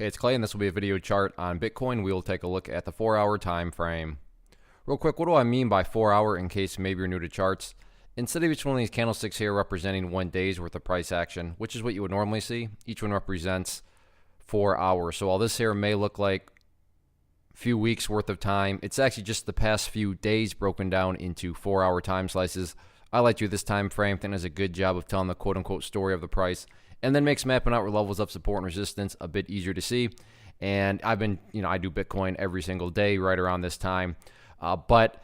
Hey, it's Clay, and this will be a video chart on Bitcoin. We will take a look at the 4-hour time frame. Real quick, what do I mean by 4-hour in case maybe you're new to charts? Instead of each one of these candlesticks here representing 1 day's worth of price action, which is what you would normally see, each one represents 4 hours. So while this here may look like a few weeks worth of time, it's actually just the past few days broken down into 4-hour time slices. I like to do this time frame. I think it does a good job of telling the quote-unquote story of the price, and then makes mapping out levels of support and resistance a bit easier to see. And I've been, I do Bitcoin every single day right around this time. But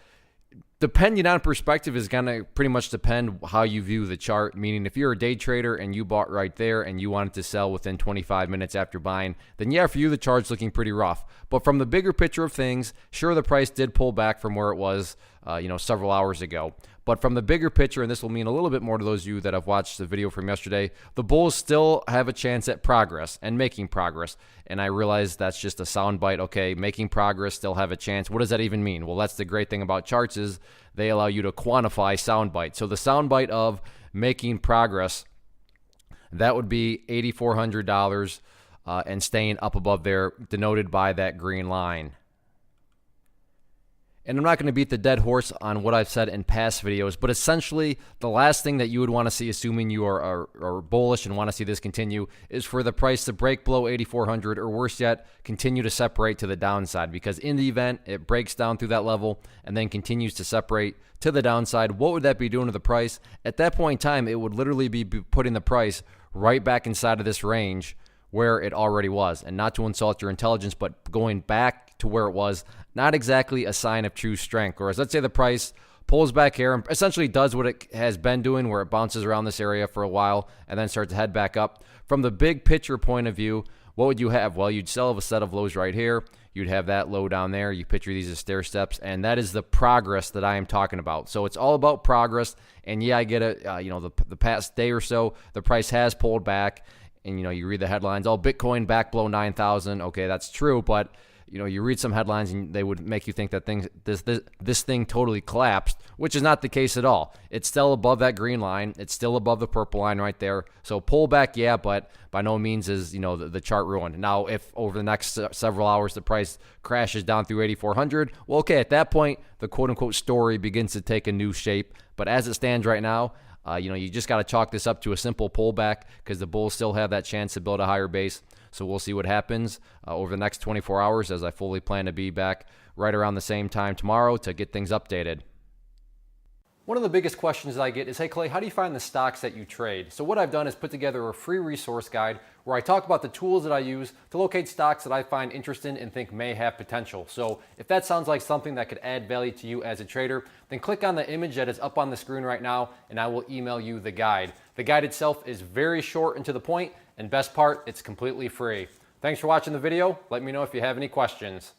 depending on perspective is going to pretty much depend how you view the chart. Meaning if you're a day trader and you bought right there and you wanted to sell within 25 minutes after buying, then yeah, for you, the chart's looking pretty rough. But from the bigger picture of things, sure, the price did pull back from where it was, several hours ago. But from the bigger picture, and this will mean a little bit more to those of you that have watched the video from yesterday, the bulls still have a chance at progress and making progress. And I realize that's just a soundbite. Okay, making progress, still have a chance. What does that even mean? Well, that's the great thing about charts is they allow you to quantify soundbite. So the soundbite of making progress, that would be $8,400 and staying up above there, denoted by that green line. And I'm not going to beat the dead horse on what I've said in past videos, but essentially the last thing that you would want to see, assuming you are bullish and want to see this continue, is for the price to break below 8,400 or worse yet, continue to separate to the downside. Because in the event it breaks down through that level and then continues to separate to the downside, what would that be doing to the price? At that point in time, it would literally be putting the price right back inside of this range where it already was. And not to insult your intelligence, but going back to where it was, not exactly a sign of true strength. Whereas let's say the price pulls back here and essentially does what it has been doing, where it bounces around this area for a while and then starts to head back up. From the big picture point of view, what would you have? Well, you'd still have a set of lows right here. You'd have that low down there. You picture these as stair steps, and that is the progress that I am talking about. So it's all about progress. And yeah, I get it. The past day or so, the price has pulled back. And, you read the headlines, Bitcoin back below 9,000. Okay, that's true. But, you read some headlines and they would make you think that this thing totally collapsed, which is not the case at all. It's still above that green line. It's still above the purple line right there. So pull back, yeah, but by no means is, the chart ruined. Now, if over the next several hours the price crashes down through 8,400, well, okay, at that point, the quote-unquote story begins to take a new shape. But as it stands right now, you just got to chalk this up to a simple pullback because the bulls still have that chance to build a higher base. So we'll see what happens over the next 24 hours, as I fully plan to be back right around the same time tomorrow to get things updated. One of the biggest questions that I get is, hey Clay, how do you find the stocks that you trade? So what I've done is put together a free resource guide where I talk about the tools that I use to locate stocks that I find interesting and think may have potential. So if that sounds like something that could add value to you as a trader, then click on the image that is up on the screen right now and I will email you the guide. The guide itself is very short and to the point, and best part, it's completely free. Thanks for watching the video. Let me know if you have any questions.